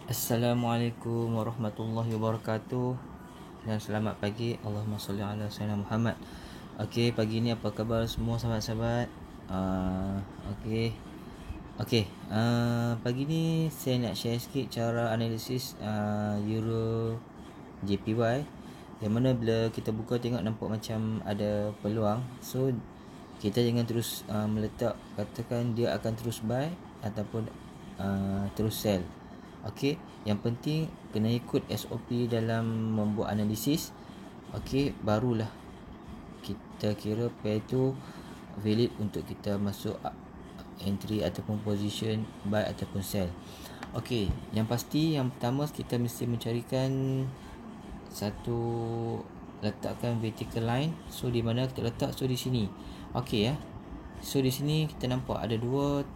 Assalamualaikum warahmatullahi wabarakatuh dan selamat pagi. Allahumma salli ala sayyidina Muhammad. Okey, pagi ni apa khabar semua sahabat-sahabat? Okey. Pagi ni saya nak share sikit cara analisis Euro JPY, yang mana bila kita buka tengok nampak macam ada peluang. So kita jangan terus meletak, katakan dia akan terus buy ataupun terus sell. Okey, yang penting kena ikut SOP dalam membuat analisis. Okey, barulah kita kira pair tu valid untuk kita masuk entry ataupun position buy ataupun sell. Okey, yang pasti yang pertama kita mesti mencarikan satu letakkan vertical line. So di mana kita letak? So di sini. Okey ya. So di sini kita nampak ada dua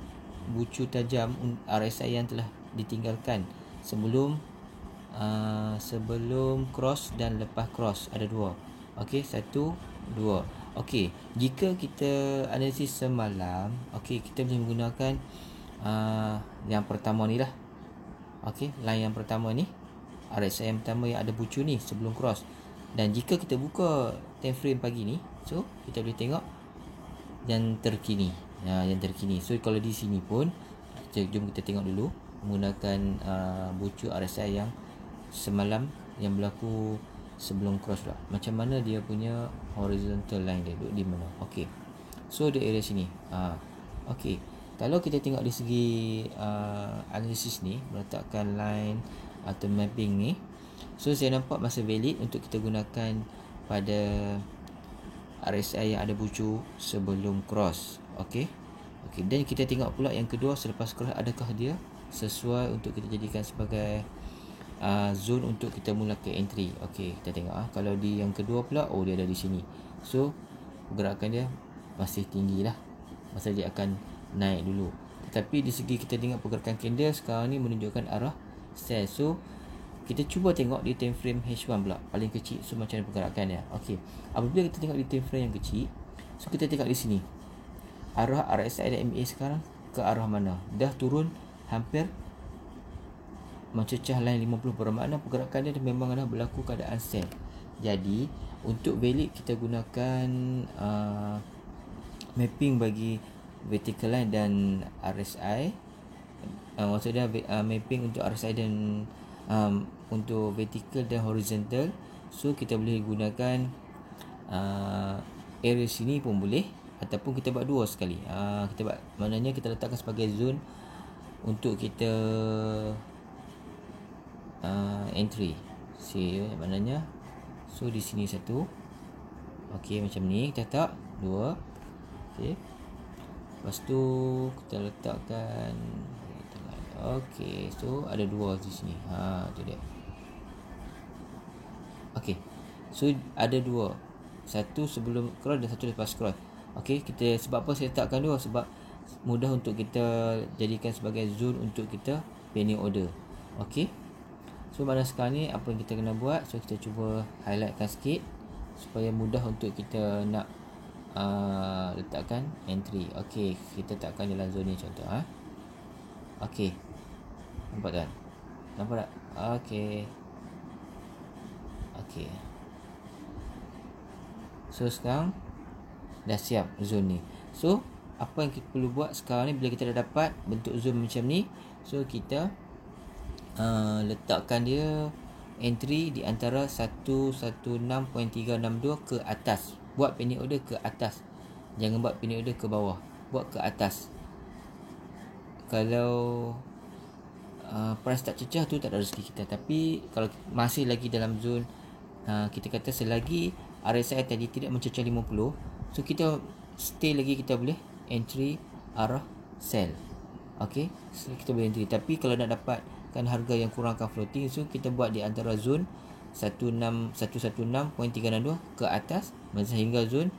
bucu tajam RSI yang telah ditinggalkan sebelum cross dan lepas cross. Ada dua. Okey, satu, dua. Okey, jika kita analisis semalam, okey, kita boleh menggunakan yang pertama ni lah. Okey, line yang pertama ni, RSI yang pertama yang ada bucu ni sebelum cross. Dan jika kita buka time frame pagi ni, so kita boleh tengok yang terkini. Yang terkini. So kalau di sini pun, jom kita tengok dulu menggunakan bucu RSI yang semalam yang berlaku sebelum cross pula. Macam mana dia punya horizontal line dia duduk di mana? Okey. So di area sini. Okey. Kalau kita tengok di segi analisis ni, meletakkan line atau mapping ni, so saya nampak masih valid untuk kita gunakan pada RSI yang ada bucu sebelum cross. Okey. Okey, dan kita tengok pula yang kedua selepas cross, adakah dia sesuai untuk kita jadikan sebagai zone untuk kita mulakan entry. Okey, kita tengok kalau di yang kedua pula, dia ada di sini. So pergerakan dia masih tinggi lah, masa dia akan naik dulu. Tetapi di segi kita tengok pergerakan candle sekarang ni menunjukkan arah sell. So kita cuba tengok di time frame H1 pula, paling kecil. So macam mana pergerakan dia. Okey, apabila kita tengok di time frame yang kecil, so kita tengok di sini arah RSI dan MA sekarang ke arah mana? Dah turun hampir mencecah line 50, bermakna pergerakan dia memang dah berlaku keadaan sell. Jadi untuk valid kita gunakan mapping bagi vertical line dan RSI. Maksudnya mapping untuk RSI dan untuk vertical dan horizontal. So kita boleh gunakan area sini pun boleh, ataupun kita buat dua sekali. Kita buat, maknanya kita letakkan sebagai zone untuk kita entry. Maknanya so di sini satu. Okey, macam ni kita letak dua. Okey. Lepas tu kita letakkan. Okey, so ada dua di sini. Tu dia. Okey. So ada dua. Satu sebelum cross dan satu lepas cross. Okey, kita sebab apa saya letakkan dua? Sebab mudah untuk kita jadikan sebagai zone untuk kita penny order. Okey. So pada sekarang ni apa yang kita kena buat? So kita cuba highlightkan sikit supaya mudah untuk kita nak letakkan entry. Okey, kita letakkan dalam zone ni contoh. Okey. Nampak tak? Nampak tak? Okey. Okey. So sekarang dah siap zone ni. So apa yang kita perlu buat sekarang ni, bila kita dah dapat bentuk zone macam ni, so kita letakkan dia entry di antara 116.362 ke atas. Buat penny order ke atas, jangan buat penny order ke bawah, buat ke atas. Kalau price tak cecah tu tak ada rezeki kita. Tapi kalau masih lagi dalam zone, kita kata selagi RSI tadi tidak mencecah 50, so kita stay lagi, kita boleh entry arah sell. Okey, so kita boleh entry. Tapi kalau nak dapatkan harga yang kurangkan floating, so kita buat di antara zone 116.362 ke atas sehingga zone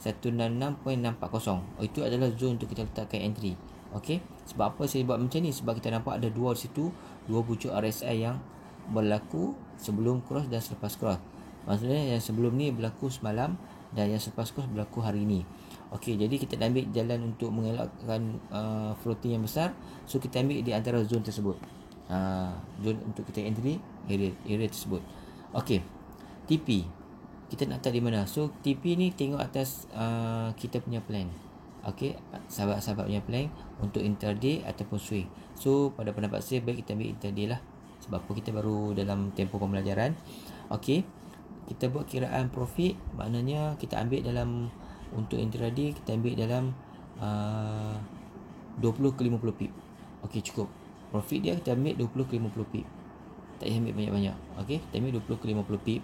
166.640. Itu adalah zone untuk kita letakkan entry. Okey, sebab apa saya buat macam ni? Sebab kita nampak ada dua di situ, dua bucu RSI yang berlaku sebelum cross dan selepas cross. Maksudnya yang sebelum ni berlaku semalam dan yang selepas cross berlaku hari ni. Okey, jadi kita ambil jalan untuk mengelakkan floating yang besar. So kita ambil di antara zone tersebut. zone untuk kita entry area tersebut. Okey, TP kita nak letak di mana? So TP ni tengok atas kita punya plan. Okey, sahabat-sahabat punya plan untuk intraday ataupun swing. So pada pendapat saya baik kita ambil intraday lah. Sebab apa, kita baru dalam tempoh pembelajaran. Okey, kita buat kiraan profit, maknanya kita ambil dalam, untuk intraday kita ambil dalam 20 ke 50 pip. Okey, cukup. Profit dia kita ambil 20 ke 50 pip. Tak payah ambil banyak-banyak. Okey, kita ambil 20 ke 50 pip.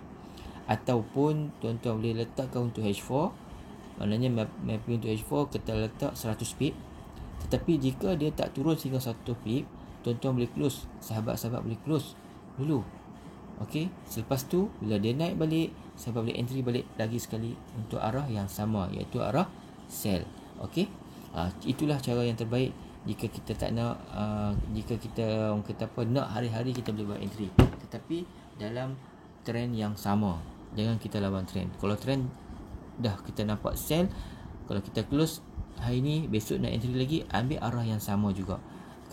Ataupun tuan-tuan boleh letakkan untuk H4, maknanya mapping untuk H4 kita letak 100 pip. Tetapi jika dia tak turun sehingga 100 pip, tuan-tuan boleh close, sahabat-sahabat boleh close dulu. Okey, selepas tu bila dia naik balik, sahabat boleh entry balik lagi sekali untuk arah yang sama, iaitu arah sell. Okey, itulah cara yang terbaik jika kita tak nak, jika kita orang kata apa, nak hari-hari kita boleh buat entry, tetapi dalam trend yang sama. Jangan kita lawan trend. Kalau trend dah kita nampak sell, kalau kita close hari ni, besok nak entry lagi, ambil arah yang sama juga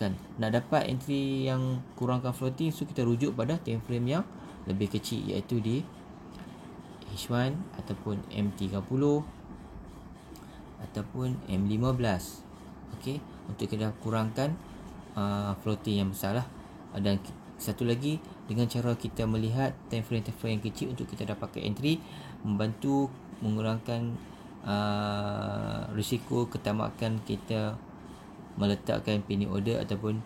kan. Nak dapat entry yang kurangkan floating, so kita rujuk pada time frame yang lebih kecil, iaitu di H1 ataupun M30 ataupun M15. Okey, untuk kita kurangkan floating yang besar lah. Dan satu lagi, dengan cara kita melihat time frame yang kecil untuk kita dapatkan entry, membantu mengurangkan risiko ketamakan kita meletakkan pending order ataupun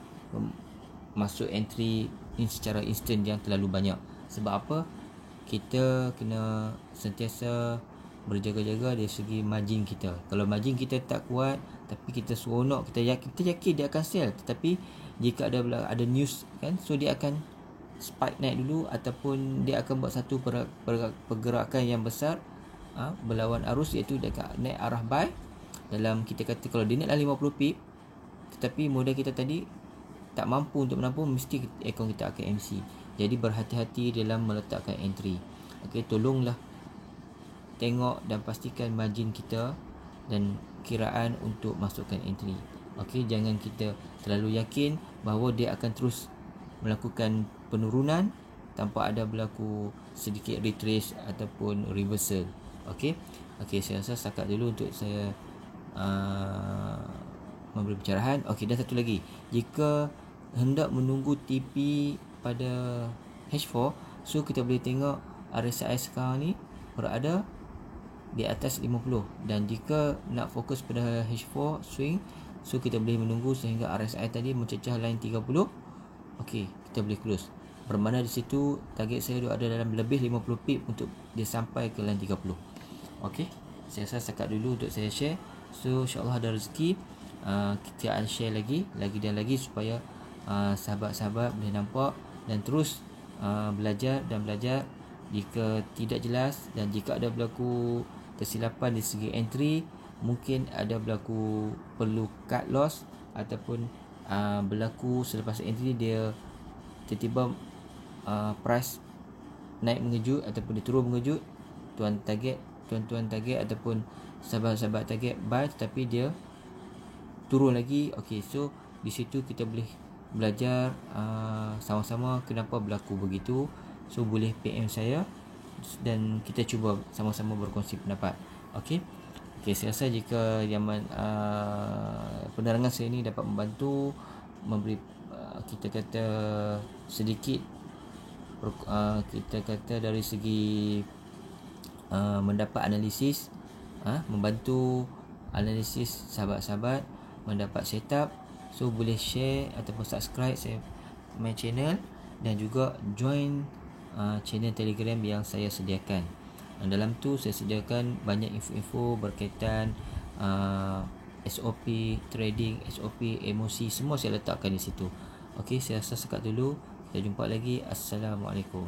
masuk entry ni secara instant yang terlalu banyak. Sebab apa? Kita kena sentiasa berjaga-jaga dari segi margin kita. Kalau margin kita tak kuat, tapi kita seronok, kita yakin dia akan sell, tetapi jika ada news kan, so dia akan spike naik dulu, ataupun dia akan buat satu pergerakan yang besar berlawan arus, iaitu dia akan naik arah buy. Dalam kita kata kalau dia naiklah 50 pip, tetapi modal kita tadi tak mampu untuk menampung, mesti akaun kita akan MC. Jadi berhati-hati dalam meletakkan entry. Okey, tolonglah tengok dan pastikan margin kita dan kiraan untuk masukkan entry. Okey, jangan kita terlalu yakin bahawa dia akan terus melakukan penurunan tanpa ada berlaku sedikit retrace ataupun reversal. Okey, saya rasa setakat dulu untuk saya memberi pencerahan. Okey, dan satu lagi, jika hendak menunggu TP pada H4, so kita boleh tengok RSI sekarang ni berada di atas 50, dan jika nak fokus pada H4 swing, so kita boleh menunggu sehingga RSI tadi mencecah line 30. Okey, kita boleh close. Bermakna di situ target saya ada dalam lebih 50 pip untuk dia sampai ke line 30. Okey, saya rasa setakat dulu untuk saya share. So insya-Allah ada rezeki, kita akan share lagi dan lagi supaya sahabat-sahabat boleh nampak dan terus belajar. Jika tidak jelas dan jika ada berlaku kesilapan di segi entry, mungkin ada berlaku perlu cut loss, ataupun berlaku selepas entry dia tiba-tiba price naik mengejut ataupun dia turun mengejut, tuan-tuan target ataupun sahabat-sahabat target buy, tetapi dia turun lagi. Okey, so di situ kita boleh belajar sama-sama kenapa berlaku begitu. So boleh PM saya dan kita cuba sama-sama berkongsi pendapat. Okey, saya rasa jika penerangan saya ini dapat membantu memberi kita kata sedikit kita kata dari segi mendapat analisis, membantu analisis sahabat-sahabat mendapat setup. So boleh share ataupun subscribe saya my channel, dan juga join channel Telegram yang saya sediakan. Dan dalam tu saya sediakan banyak info-info berkaitan SOP trading, SOP emosi, semua saya letakkan di situ. Okey, saya rasa sekat dulu. Kita jumpa lagi. Assalamualaikum.